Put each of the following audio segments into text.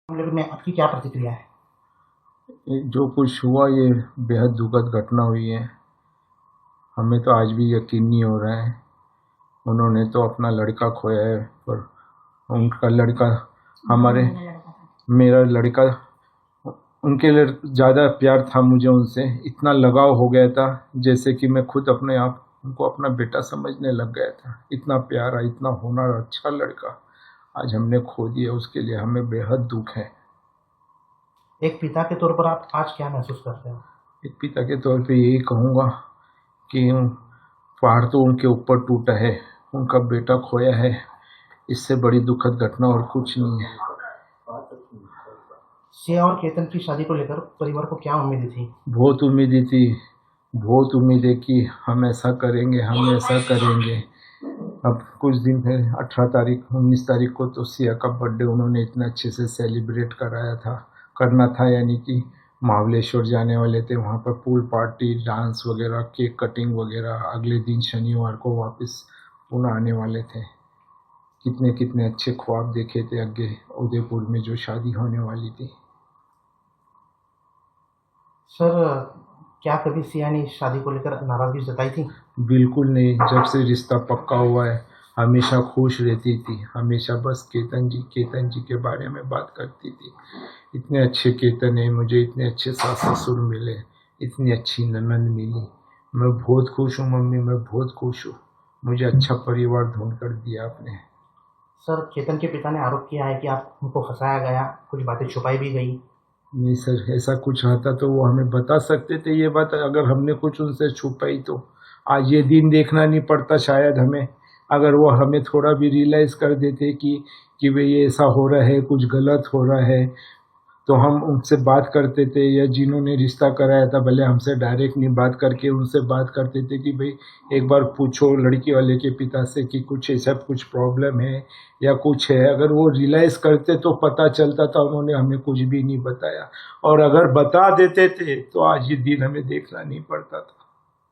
मामले में आपकी क्या प्रतिक्रिया है? जो कुछ हुआ ये बेहद दुखद घटना हुई है। हमें तो आज भी यकीन नहीं हो रहा है। उन्होंने तो अपना लड़का खोया है, पर उनका लड़का हमारे मेरा लड़का उनके लिए ज़्यादा प्यार था। मुझे उनसे इतना लगाव हो गया था जैसे कि मैं खुद अपने आप उनको अपना बेटा समझने लग गया था। इतना प्यारा, इतना होनहार, अच्छा लड़का आज हमने खो दिया। उसके लिए हमें बेहद दुख है। एक पिता के तौर पर आप आज क्या महसूस करते हैं? एक पिता के तौर पे यही कहूँगा कि पहाड़ तो उनके ऊपर टूटा है, उनका बेटा खोया है। इससे बड़ी दुखद घटना और कुछ नहीं है। सिया और केतन की शादी को लेकर परिवार को क्या उम्मीदें थी? बहुत उम्मीदें थी, बहुत उम्मीदें कि हम ऐसा करेंगे, हम ऐसा करेंगे। अब कुछ दिन पहले 18 तारीख 19 तारीख को तो सिया का बर्थडे उन्होंने इतने अच्छे से सेलिब्रेट कराया था, करना था। यानी कि महाबलेश्वर जाने वाले थे, वहाँ पर पूल पार्टी, डांस वगैरह, केक कटिंग वगैरह। अगले दिन शनिवार को वापस पुणे आने वाले थे। कितने कितने अच्छे ख्वाब देखे थे आगे उदयपुर में जो शादी होने वाली थी। सर, क्या कभी सिया ने इस शादी को लेकर नाराजगी जताई थी? बिल्कुल नहीं। जब से रिश्ता पक्का हुआ है हमेशा खुश रहती थी, हमेशा बस केतन जी के बारे में बात करती थी। इतने अच्छे केतन है, मुझे इतने अच्छे सास ससुर मिले, इतनी अच्छी ननद मिली। मैं बहुत खुश हूँ मम्मी, मैं बहुत खुश हूँ। मुझे अच्छा परिवार ढूंढ कर दिया आपने। सर, केतन के पिता ने आरोप किया है कि आप उनको फंसाया गया, कुछ बातें छुपाई भी गई। नहीं सर, ऐसा कुछ आता तो वो हमें बता सकते थे। ये बात अगर हमने कुछ उनसे छुपाई तो आज ये दिन देखना नहीं पड़ता शायद हमें। अगर वो हमें थोड़ा भी रियलाइज़ कर देते कि भाई ये ऐसा हो रहा है, कुछ गलत हो रहा है, तो हम उनसे बात करते थे। या जिन्होंने रिश्ता कराया था भले हमसे डायरेक्ट नहीं बात करके उनसे बात करते थे कि भाई एक बार पूछो लड़की वाले के पिता से कि कुछ ऐसा कुछ प्रॉब्लम है या कुछ है। अगर वो रियलाइज़ करते तो पता चलता था। उन्होंने हमें कुछ भी नहीं बताया, और अगर बता देते थे तो आज ये दिन हमें देखना नहीं पड़ता था।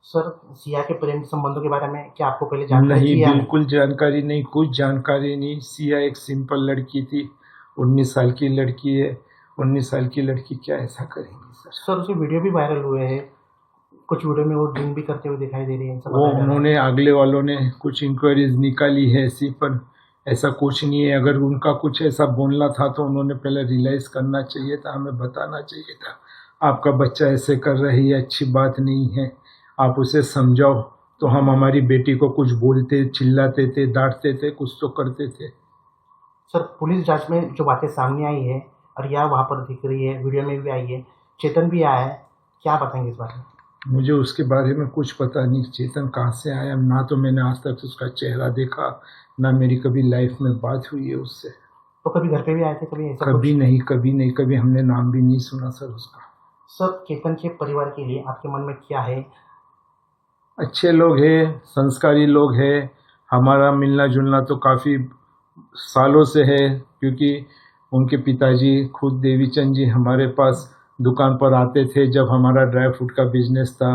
सर, सिया के प्रेम संबंधों के बारे में क्या आपको पहले जानकारी नहीं, थी या नहीं? बिल्कुल जानकारी नहीं, कुछ जानकारी नहीं। सिया एक सिंपल लड़की थी, 19 साल की लड़की है। 19 साल की लड़की क्या ऐसा करेंगी सर? सर, उसके वीडियो भी वायरल हुए हैं। कुछ वीडियो में वो ड्रिंक भी करते हुए दिखाई दे रही है, ऐसा वो बताया जा रहा है। उन्होंने अगले वालों ने कुछ इंक्वायरीज निकाली है ऐसी, पर ऐसा कुछ नहीं है। अगर उनका कुछ ऐसा बोलना था तो उन्होंने पहले रियलाइज़ करना चाहिए था, हमें बताना चाहिए था। आपका बच्चा ऐसे कर रही है, अच्छी बात नहीं है, आप उसे समझाओ। तो हम हमारी बेटी को कुछ बोलते, चिल्लाते थे, डांटते थे, कुछ तो करते थे। सर, पुलिस जांच में जो बातें सामने आई है और या वहाँ पर दिख रही है, वीडियो में भी आई है, चेतन भी आया है, क्या बताएंगे इस बारे में? मुझे उसके बारे में कुछ पता नहीं, चेतन कहाँ से आया। ना तो मैंने आज तक उसका चेहरा देखा, ना मेरी कभी लाइफ में बात हुई है उससे। तो कभी घर पे भी आए थे, कभी ऐसा कुछ? कभी नहीं, कभी नहीं, कभी हमने नाम भी नहीं सुना सर उसका। सर, केतन के परिवार के लिए आपके मन में क्या है? अच्छे लोग हैं, संस्कारी लोग हैं। हमारा मिलना जुलना तो काफ़ी सालों से है, क्योंकि उनके पिताजी खुद देवीचंद जी हमारे पास दुकान पर आते थे जब हमारा ड्राई फ्रूट का बिजनेस था।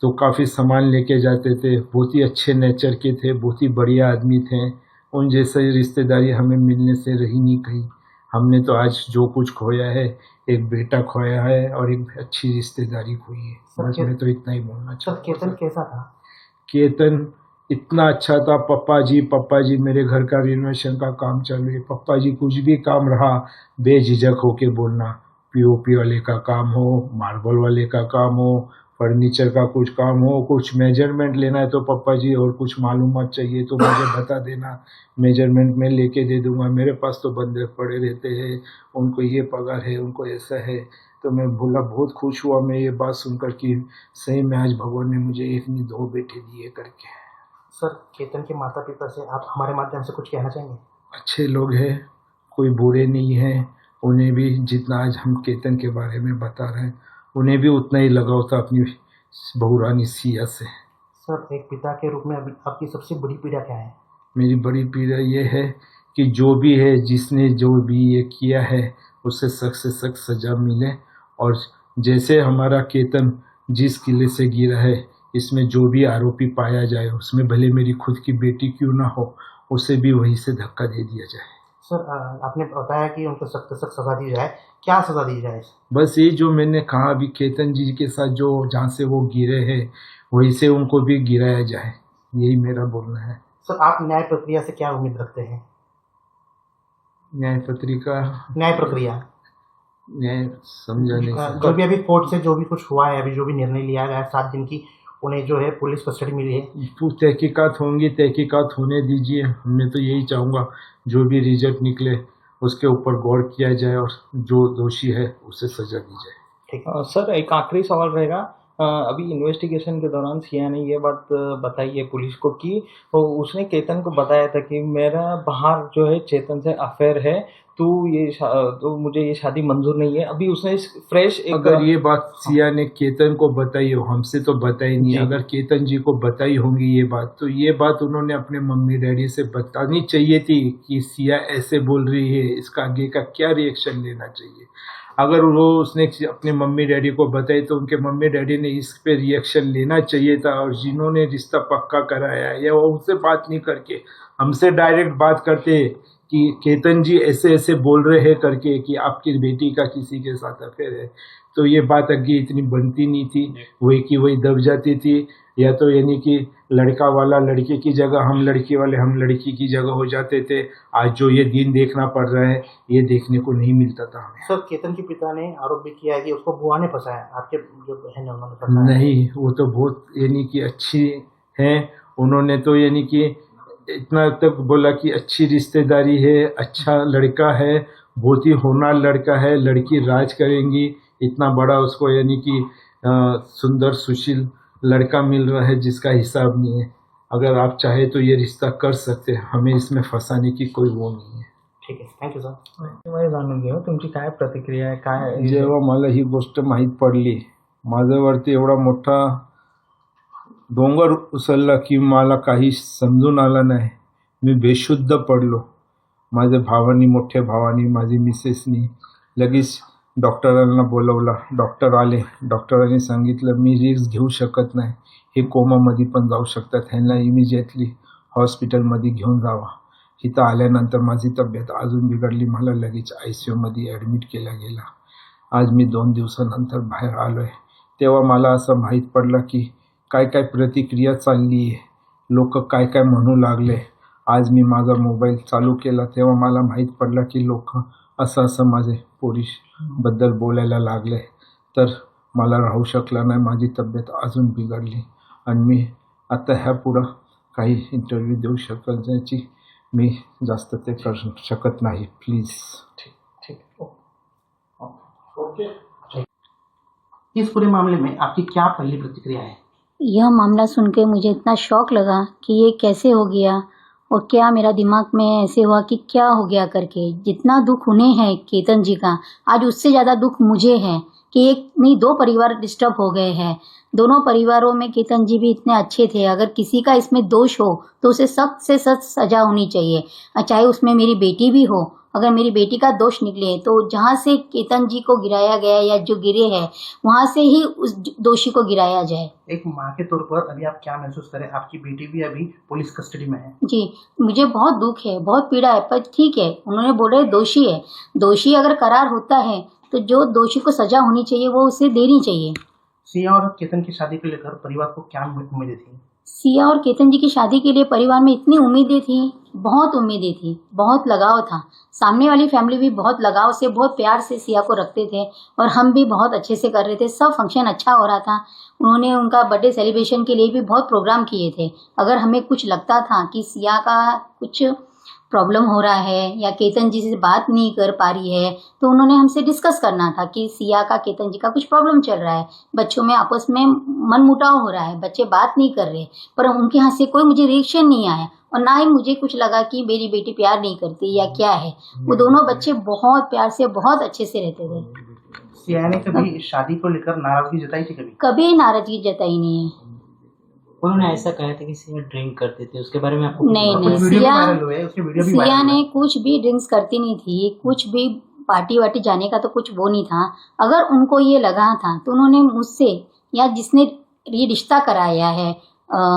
तो काफ़ी सामान लेके जाते थे। बहुत ही अच्छे नेचर के थे, बहुत ही बढ़िया आदमी थे। उन जैसे रिश्तेदारी हमें मिलने से रही नहीं कहीं। हमने तो आज जो कुछ खोया है, एक बेटा खोया है और एक अच्छी रिश्तेदारी खोई है। सर, बस मैं तो इतना ही बोलना सर, चाहूँगा केतन सर। कैसा था? केतन इतना अच्छा था। पप्पा जी मेरे घर का रिनोवेशन का काम चालू है, पप्पा जी कुछ भी काम रहा बेझिझक होके बोलना। पीओपी वाले का काम हो, मार्बल वाले का काम हो, फर्नीचर का कुछ काम हो, कुछ मेजरमेंट लेना है तो पप्पा जी, और कुछ मालूमात चाहिए तो मुझे बता देना, मेजरमेंट मैं लेके दे दूंगा। मेरे पास तो बंदे पड़े रहते हैं, उनको ये पगार है, उनको ऐसा है। तो मैं बोला, बहुत खुश हुआ मैं ये बात सुनकर कि सही में आज भगवान ने मुझे एक नहीं दो बेटे दिए करके। सर, केतन के माता पिता से आप हमारे माध्यम से कुछ कहना चाहेंगे? अच्छे लोग हैं, कोई बुरे नहीं हैं। उन्हें भी जितना आज हम केतन के बारे में बता रहे हैं, उन्हें भी उतना ही लगाव था अपनी बहू रानी सिया से। सर, एक पिता के रूप में अभी आपकी सबसे बड़ी पीड़ा क्या है? मेरी बड़ी पीड़ा ये है कि जो भी है, जिसने जो भी ये किया है, उसे सख्त से सख्त सज़ा मिले। और जैसे हमारा केतन जिस किले से गिरा है, इसमें जो भी आरोपी पाया जाए, उसमें भले मेरी खुद की बेटी क्यों ना हो, उसे भी वहीं से धक्का दे दिया जाए। सर आपने बताया कि उनको सख्त से सख्त सज़ा दी जाए, क्या सज़ा दी जाए? बस ये जो मैंने कहा अभी केतन जी के साथ जो जहाँ से वो गिरे हैं वहीं से उनको भी गिराया जाए, यही मेरा बोलना है। सर आप न्याय प्रक्रिया से क्या उम्मीद रखते हैं? न्याय पत्रिका न्याय प्रक्रिया न्याय समझा नहीं जो भी अभी कोर्ट से जो भी कुछ हुआ है, अभी जो भी निर्णय लिया गया है 7 दिन की उन्हें जो है पुलिस कस्टडी मिली है, तहकीकात होंगी, तहकीकात होने दीजिए। मैं तो यही चाहूँगा जो भी रिजल्ट निकले उसके ऊपर गौर किया जाए और जो दोषी है उसे सजा दी जाए। ठीक सर एक आखिरी सवाल रहेगा। अभी इन्वेस्टिगेशन के दौरान सिया ने ये बात बताई है पुलिस को कि उसने केतन को बताया था कि मेरा बाहर जो है चेतन से अफेयर है, तो मुझे ये शादी मंजूर नहीं है। अभी उसने फ्रेश अगर ये बात सिया ने केतन को बताई हो, हमसे तो बताई नहीं, अगर केतन जी को बताई होंगी ये बात, तो ये बात उन्होंने अपने मम्मी डैडी से बतानी चाहिए थी कि सिया ऐसे बोल रही है, इसका आगे का क्या रिएक्शन लेना चाहिए। अगर उसने अपने मम्मी डैडी को बताई तो उनके मम्मी डैडी ने इस पे रिएक्शन लेना चाहिए था, और जिन्होंने रिश्ता पक्का कराया या वो उनसे बात नहीं करके हमसे डायरेक्ट बात करते कि केतन जी ऐसे ऐसे बोल रहे हैं करके कि आपकी बेटी का किसी के साथ अफेयर है, तो ये बात आगे इतनी बनती नहीं थी, वही की वही दब जाती थी। या तो यानी कि लड़का वाला लड़के की जगह, हम लड़की वाले हम लड़की की जगह हो जाते थे। आज जो ये दिन देखना पड़ रहा है ये देखने को नहीं मिलता था हमें। सर केतन के पिता ने आरोप भी किया है कि उसको बुआ ने फंसाया, आपके जो बहन है उन्होंने फंसाया? नहीं, वो तो बहुत यानी कि अच्छी हैं, उन्होंने तो यानी कि इतना तक बोला कि अच्छी रिश्तेदारी है, अच्छा लड़का है, बहुत ही होनहार लड़का है, लड़की राज करेंगी, इतना बड़ा उसको यानी कि सुंदर सुशील लड़का मिल रहा है जिसका हिसाब नहीं है। अगर आप चाहे तो ये रिश्ता कर सकते हैं, हमें इसमें फंसाने की कोई वो नहीं है। ठीक आहे, थँक्यू सर. मला जाणून घेऊ तुमची काय प्रतिक्रिया आहे, काय जेव्हा मला ही गोष्ट माहीत पडली, माझ्यावरती एवढा मोठा डोंगर उचलला की मला काही समजून आलं नाही, मी बेशुद्ध पडलो. माझ्या भावानी, मोठ्या भावानी, माझी मिसेसनी लगेच डॉक्टरांना बोलवलं. डॉक्टर आले, डॉक्टरांनी सांगितलं मी रिस्क घेऊ शकत नाही, हे कोमामध्ये पण जाऊ शकतात, ह्यांना इमिजिएटली हॉस्पिटलमध्ये घेऊन जावा. इथं आल्यानंतर माझी तब्येत अजून बिघडली, मला लगेच ICUमध्ये ॲडमिट केलं गेलं. आज मी 2 दिवसानंतर बाहेर आलो आहे. तेव्हा मला असं माहीत पडलं की काय काय प्रतिक्रिया चालली आहे, लोक काय काय म्हणू लागले. आज मी माझा मोबाईल चालू केला तेव्हा मला माहीत पडलं की लोक असं असं माझे पोरीबद्दल बोलायला लागले. तर मला राहू शकलं नाही, माझी तब्येत अजून बिघडली आणि मी आता ह्या पुढं काही इंटरव्ह्यू देऊ शकण्याची मी जास्त ते करू शकत नाही. प्लीज. ठीक. ओके. इस पूरे मामले में आपकी क्या पहली प्रतिक्रिया है? यह मामला सुन के मुझे इतना शौक लगा कि ये कैसे हो गया और क्या मेरा दिमाग में ऐसे हुआ कि क्या हो गया करके. जितना दुख उन्हें है केतन जी का, आज उससे ज़्यादा दुख मुझे है कि एक नहीं 2 परिवार डिस्टर्ब हो गए हैं. दोनों परिवारों में केतन जी भी इतने अच्छे थे. अगर किसी का इसमें दोष हो तो उसे सख्त से सख्त सज़ा होनी चाहिए, चाहे उसमें मेरी बेटी भी हो. अगर मेरी बेटी का दोष निकले तो जहाँ से केतन जी को गिराया गया या जो गिरे हैं वहाँ से ही उस दोषी को गिराया जाए. एक माँ के तौर पर अभी आप क्या महसूस करें? आपकी बेटी भी अभी पुलिस कस्टडी में है. जी, मुझे बहुत दुख है, बहुत पीड़ा है, पर ठीक है, उन्होंने बोले दोषी है. दोषी अगर करार होता है तो जो दोषी को सजा होनी चाहिए वो उसे देनी चाहिए. सिया और केतन की शादी को लेकर परिवार को क्या उम्मीदें थी? सिया और केतन जी की शादी के लिए परिवार में इतनी उम्मीदें थी, बहुत उम्मीदें थी, बहुत लगाव था. सामने वाली फैमिली भी बहुत लगाव से, बहुत प्यार से सिया को रखते थे और हम भी बहुत अच्छे से कर रहे थे. सब फंक्शन अच्छा हो रहा था. उन्होंने उनका बर्थडे सेलिब्रेशन के लिए भी बहुत प्रोग्राम किए थे. अगर हमें कुछ लगता था कि सिया का कुछ प्रॉब्लम हो रहा है या केतन जी से बात नहीं कर पा रही है तो उन्होंने हमसे डिस्कस करना था कि सिया का केतन जी का कुछ प्रॉब्लम चल रहा है, बच्चों में आपस में मनमुटाव हो रहा है, बच्चे बात नहीं कर रहे. पर उनके यहाँ से कोई मुझे रिएक्शन नहीं आया और ना ही मुझे कुछ लगा कि मेरी बेटी प्यार नहीं करती या क्या है. वो दोनों बच्चे बहुत प्यार से, बहुत अच्छे से रहते थे. सिया ने कभी शादी को लेकर नाराजगी जताई थी? कभी नाराजगी जताई नहीं है. उन्होंने ऐसा कहा था कि सिया ड्रिंक करते थे, उसके बारे में आपको नहीं, सिया ने कुछ भी ड्रिंक्स करती नहीं थी, कुछ भी पार्टी वार्टी जाने का तो कुछ वो नहीं था. अगर उनको ये लगा था तो उन्होंने मुझसे या जिसने ये रिश्ता कराया है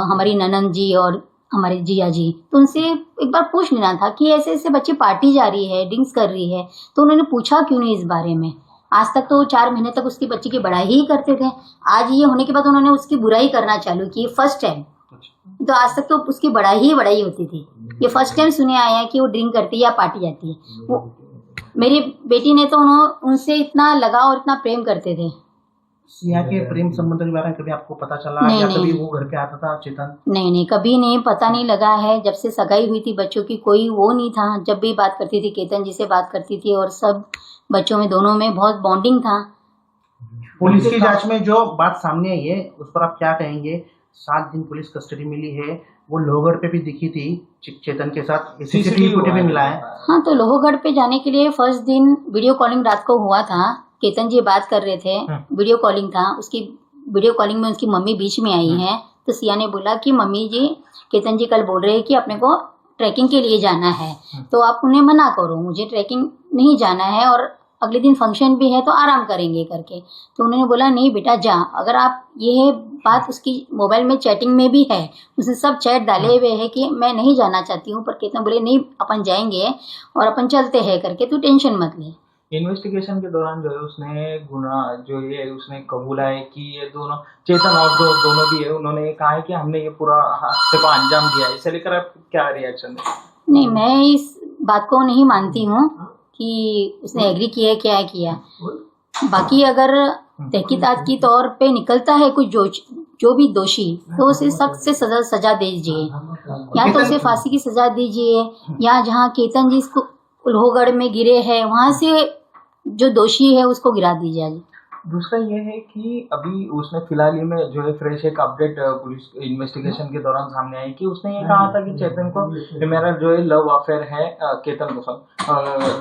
हमारी ननंद जी और हमारे जिया जी, तो उनसे एक बार पूछ लेना था कि ऐसे ऐसे बच्चे पार्टी जा रही है, ड्रिंक्स कर रही है, तो उन्होंने पूछा क्यों नहीं इस बारे में। आज तक तो 4 महीने तक उसकी बच्ची की बड़ाई ही करते थे, आज ये होने के बाद उन्होंने उसकी बुराई करना चालू की फर्स्ट टाइम। तो आज तक तो उसकी बड़ाई ही बड़ाई होती थी, ये फर्स्ट टाइम सुने आए हैं कि वो ड्रिंक करती है या पार्टी जाती है। वो मेरी बेटी ने तो उनसे इतना लगाव और इतना प्रेम करते थे। सिया के प्रेम संबंध के बारे में कभी आपको पता चला नहीं, या नहीं। कभी वो घर पे आता था चेतन? नहीं, कभी नहीं, पता नहीं लगा है। जब से सगाई हुई थी बच्चों की कोई वो नहीं था, जब भी बात करती थी केतन जी से बात करती थी और सब बच्चों में दोनों में बहुत बॉन्डिंग था। पुलिस की जांच में जो बात सामने आई है उस पर आप क्या कहेंगे? 7 दिन पुलिस कस्टडी मिली है, वो लोहगढ़ पे भी दिखी थी चेतन के साथ, सीसीटीवी फुटेज भी मिला है। हाँ, तो लोहगढ़ पे जाने के लिए फर्स्ट दिन वीडियो कॉलिंग रात को हुआ था, केतन जी बात कर रहे थे, वीडियो कॉलिंग था, उसकी वीडियो कॉलिंग में उसकी मम्मी बीच में आई है। तो सिया ने बोला कि मम्मी जी केतन जी कल बोल रहे हैं कि अपने को ट्रैकिंग के लिए जाना है, तो आप उन्हें मना करो, मुझे ट्रैकिंग नहीं जाना है और अगले दिन फंक्शन भी है तो आराम करेंगे करके। तो उन्होंने बोला नहीं बेटा जा, अगर आप ये बात उसकी मोबाइल में चैटिंग में भी है, उसने सब चैट डाले हुए है कि मैं नहीं जाना चाहती हूँ, पर केतन बोले नहीं अपन जाएंगे और अपन चलते हैं करके, तू टेंशन मत ले। इन्वेस्टिगेशन के दौरान जो है उसने गुनाह जो ये उसने कबूला है कि ये दोनों चेतन और जो दोनों भी है, उन्होंने कहा है कि हमने ये पूरा हादसे को अंजाम दिया है। इसे लेकर आप क्या रिएक्शन है? नहीं, मैं इस बात को नहीं मानती हूँ कि उसने एग्री किया है क्या है किया। बाकी अगर तहकीकात की तौर पे निकलता है कुछ जो भी दोषी, तो उसे सख्त से सजा दीजिए, या तो उसे फांसी की सजा दीजिए, या जहाँ केतन जी इसको लोहगढ़ में गिरे हैं वहां से जो दोषी है उसको गिरा दीजिए। दूसरा ये है कि अभी उसने फिलहाल ही में जो है फ्रेश एक अपडेट पुलिस इन्वेस्टिगेशन के दौरान सामने आई कि उसने ये कहा था कि चेतन को मेरा जो है लव अफेयर है, केतन को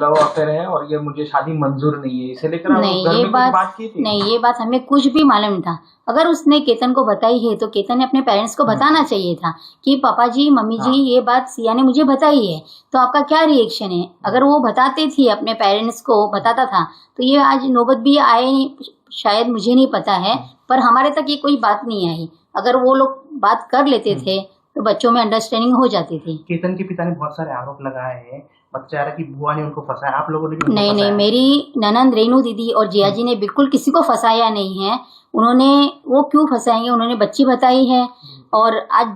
लव अफेयर है और ये मुझे शादी मंजूर नहीं है। इसे लेकर नहीं, ये बात की थी? नहीं, ये बात हमें कुछ भी मालूम नहीं था। अगर उसने केतन को बताई है तो केतन ने अपने पेरेंट्स को बताना चाहिए था कि पापा जी मम्मी जी ये बात सिया ने मुझे बताई है, तो आपका क्या रिएक्शन है। अगर वो बताते थे अपने पेरेंट्स को बताता था तो ये आज नौबत भी आए नहीं, शायद मुझे नहीं पता है, पर हमारे तक ये कोई बात नहीं आई। अगर वो लोग बात कर लेते थे तो बच्चों में अंडरस्टैंडिंग हो जाती थी। केतन के पिता ने बहुत सारे आरोप लगाए हैं, बच्चा की बुआ ने उनको फंसाया, आप लोगों ने भी नहीं नहीं, मेरी ननंद रेनू दीदी और जिया जी ने बिल्कुल किसी को फंसाया नहीं है। उन्होंने वो क्यों फंसाएंगे, उन्होंने बच्ची बताई है और आज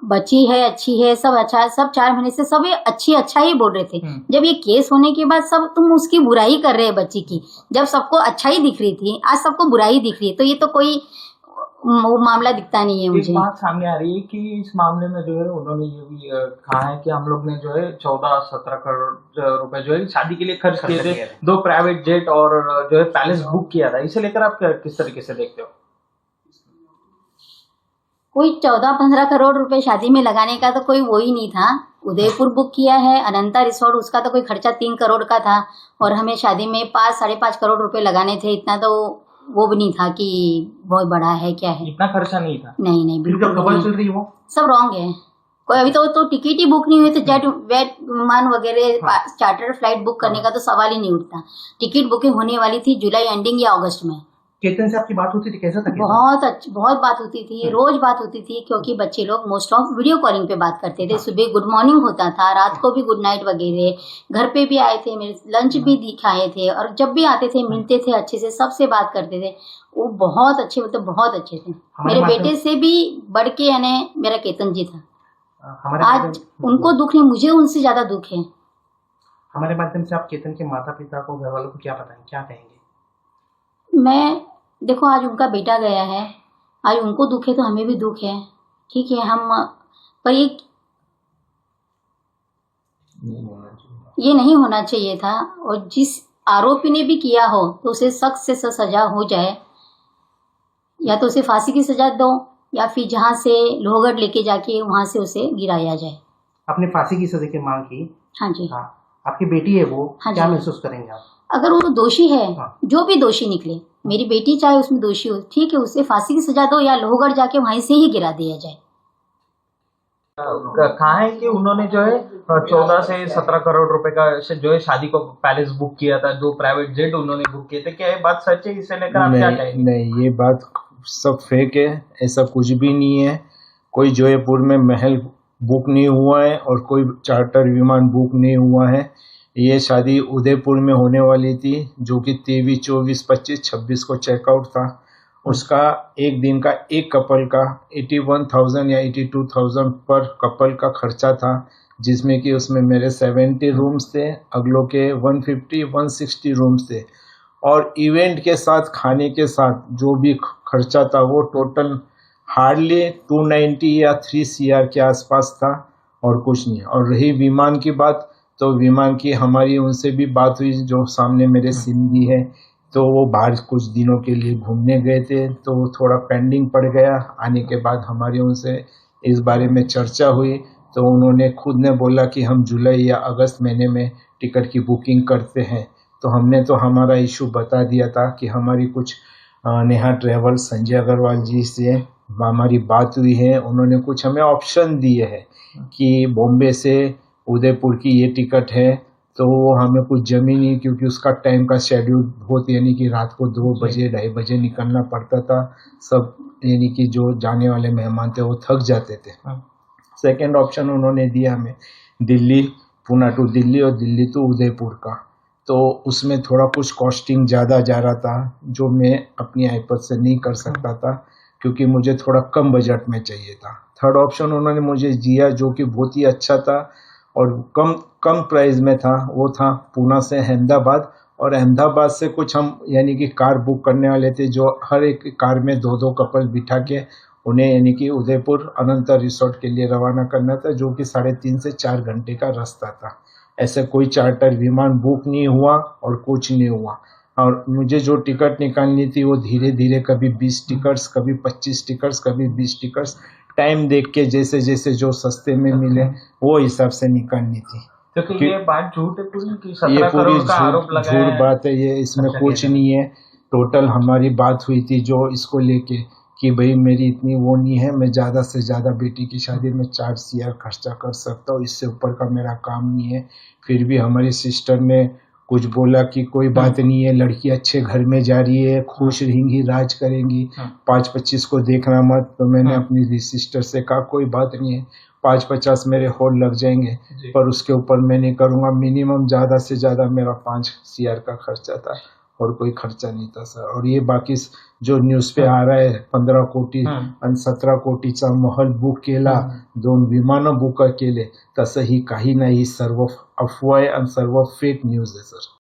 बच्ची है, अच्छी है, सब अच्छा है, सब 4 महीने से सब अच्छा ही बोल रहे थे। जब ये केस होने के बाद सब तुम उसकी बुराई कर रहे हैं बच्ची की, जब सबको अच्छाई दिख रही थी आज सबको बुराई दिख रही है, तो ये तो कोई वो मामला दिखता नहीं है मुझे। एक बात सामने आ रही है कि इस मामले में जो है उन्होंने ये भी कहा है कि हम लोग ने जो है 14-17 करोड़ रुपए जो है शादी के लिए खर्च किए थे, 2 प्राइवेट जेट और जो है पैलेस बुक किया था। इसे लेकर आप किस तरीके से देखते हो? कोई 14-15 करोड़ रुपए शादी में लगाने का तो कोई वो ही नहीं था। उदयपुर बुक किया है, अनंता रिसोर्ट, उसका तो कोई खर्चा 3 करोड़ का था और हमें शादी में 5-5.5 करोड़ रुपए लगाने थे। इतना तो वो भी नहीं था कि बहुत बड़ा है क्या है, इतना खर्चा नहीं था। नहीं बिल्कुल खबर चल रही वो सब रॉन्ग है। कोई अभी तो टिकट ही बुक नहीं हुई, तो जेट विमान वगैरह चार्टर फ्लाइट बुक करने का तो सवाल ही नहीं उठता। टिकट बुकिंग होने वाली थी जुलाई एंडिंग या अगस्त में। केतन से आपकी बात होती थी, कैसा था? बहुत बात होती थी, रोज बात होती थी, क्योंकि बच्चे लोग मोस्ट ऑफ वीडियो कॉलिंग पे बात करते थे। सुबह गुड मॉर्निंग होता था, रात को भी गुड नाइट वगैरह। घर पे भी आए थे, मेरे लंच भी दिखाए थे और जब भी आते थे मिलते थे, अच्छे से सबसे बात करते थे। वो बहुत अच्छे, मतलब बहुत अच्छे थे। मेरे बेटे से भी बढ़ के यानी मेरा केतन जी था। आज उनको दुख नहीं, मुझे उनसे ज्यादा दुख है। हमारे माध्यम से आप केतन के माता पिता को, घर वालों को क्या बताएं, क्या कहेंगे? मैं देखो, आज उनका बेटा गया है, आज उनको दुख है तो हमें भी दुख है, ठीक है। हम पर ये नहीं होना चाहिए था, और जिस आरोपी ने भी किया हो तो उसे सख्त से सजा हो जाए, या तो उसे फांसी की सजा दो या फिर जहाँ से लोहगढ़ लेके जाके वहां से उसे गिराया जाए। आपने फांसी की सजा की मांग की? हाँ जी। हाँ, आपकी बेटी है वो, हाँ, क्या महसूस करेंगे आप? अगर वो दोषी है, जो भी दोषी निकले, मेरी बेटी चाहे उसमें दोषी हो, ठीक है, उसे फांसी की सजा दो या लोहगढ़ जाके वहीं से ही गिरा दिया जाए। कहा है कि उन्होंने जो है 14 से 17 करोड़ रुपए का जो है शादी को पैलेस बुक किया था, 2 प्राइवेट जेट उन्होंने बुक किए थे। क्या ये बात सच है? इसे लेकर आप क्या कहेंगे? नहीं, ये बात सब फेक है, ऐसा कुछ भी नहीं है। कोई जयपुर में महल बुक नहीं हुआ है और कोई चार्टर विमान बुक नहीं हुआ है। ये शादी उदयपुर में होने वाली थी, जो कि 23, 24, 25, 26 को चेकआउट था। उसका एक दिन का एक कपल का 81,000 या 82,000 पर कपल का खर्चा था, जिसमें कि उसमें मेरे 70 रूम्स थे, अगलों के 150, 160 रूम्स थे, और इवेंट के साथ खाने के साथ जो भी खर्चा था वो टोटल हार्डली 290 या 3 CR के आसपास था, और कुछ नहीं। और रही विमान की बात, तो विमान की हमारी उनसे भी बात हुई, जो सामने मेरे सिंधी है, तो वो बाहर कुछ दिनों के लिए घूमने गए थे, तो थोड़ा पेंडिंग पड़ गया। आने के बाद हमारी उनसे इस बारे में चर्चा हुई, तो उन्होंने खुद ने बोला कि हम जुलाई या अगस्त महीने में टिकट की बुकिंग करते हैं। तो हमने तो हमारा इशू बता दिया था कि हमारी कुछ नेहा ट्रेवल संजय अग्रवाल जी से हमारी बात हुई है, उन्होंने कुछ हमें ऑप्शन दिए हैं कि बॉम्बे से उदयपुर की ये टिकट है, तो वो हमें कुछ जमी नहीं, क्योंकि उसका टाइम का शेड्यूल बहुत, यानी कि रात को 2 बजे 2:30 बजे निकलना पड़ता था। सब यानी कि जो जाने वाले मेहमान थे वो थक जाते थे। सेकंड ऑप्शन उन्होंने दिया हमें दिल्ली, पुणे टू दिल्ली और दिल्ली टू उदयपुर का, तो उसमें थोड़ा कुछ कॉस्टिंग ज़्यादा जा रहा था, जो मैं अपनी आईपत से नहीं कर सकता था, क्योंकि मुझे थोड़ा कम बजट में चाहिए था। थर्ड ऑप्शन उन्होंने मुझे दिया, जो कि बहुत ही अच्छा था और कम प्राइस में था, वो था पुणे से अहमदाबाद, और अहमदाबाद से कुछ हम यानी कि कार बुक करने वाले थे, जो हर एक कार में 2-2 कपल बिठा के उन्हें यानी कि उदयपुर अनंत रिसोर्ट के लिए रवाना करना था, जो कि 3.5 से 4 घंटे का रास्ता था। ऐसे कोई चार्टर विमान बुक नहीं हुआ और कुछ नहीं हुआ, और मुझे जो टिकट निकालनी थी वो धीरे धीरे कभी 20 टिकट्स, कभी 25 टिकट्स, कभी 20 टिकट्स, टाइम देख के जैसे जैसे जो सस्ते में मिले वो हिसाब से निकालनी थी। क्योंकि ये बात झूठ है पूरी कि ये 17 पूरी करोड़ का आरोप लगाया झूठ है। बात है, ये इसमें अच्छा, कुछ ये नहीं है। टोटल हमारी बात हुई थी जो इसको लेके कि भाई मेरी इतनी वो नहीं है, मैं ज़्यादा से ज़्यादा बेटी की शादी में 4 CR खर्चा कर सकता हूँ, इससे ऊपर का मेरा काम नहीं है। फिर भी हमारी सिस्टर ने कुछ बोला कि कोई बात नहीं है, लड़की अच्छे घर में जा रही है, खुश रहेंगी, राज करेंगी, 5-25 को देखना मत। तो मैंने अपनी सिस्टर से कहा कोई बात नहीं है, 5-50 मेरे होल लग जाएंगे, पर उसके ऊपर मैं नहीं करूँगा। मिनिमम ज़्यादा से ज़्यादा मेरा 5 CR का खर्चा था, और कोई खर्चा नहीं था सर। और ये बाकी जो न्यूज पे आ रहा है 15 कोटी आणि 17 कोटीचा महल बुक केला, 2 विमानं बुक केले, तसं ही काही नाही, सर्व अफवा आहे आणि सर्व फेक न्यूज आहे सर।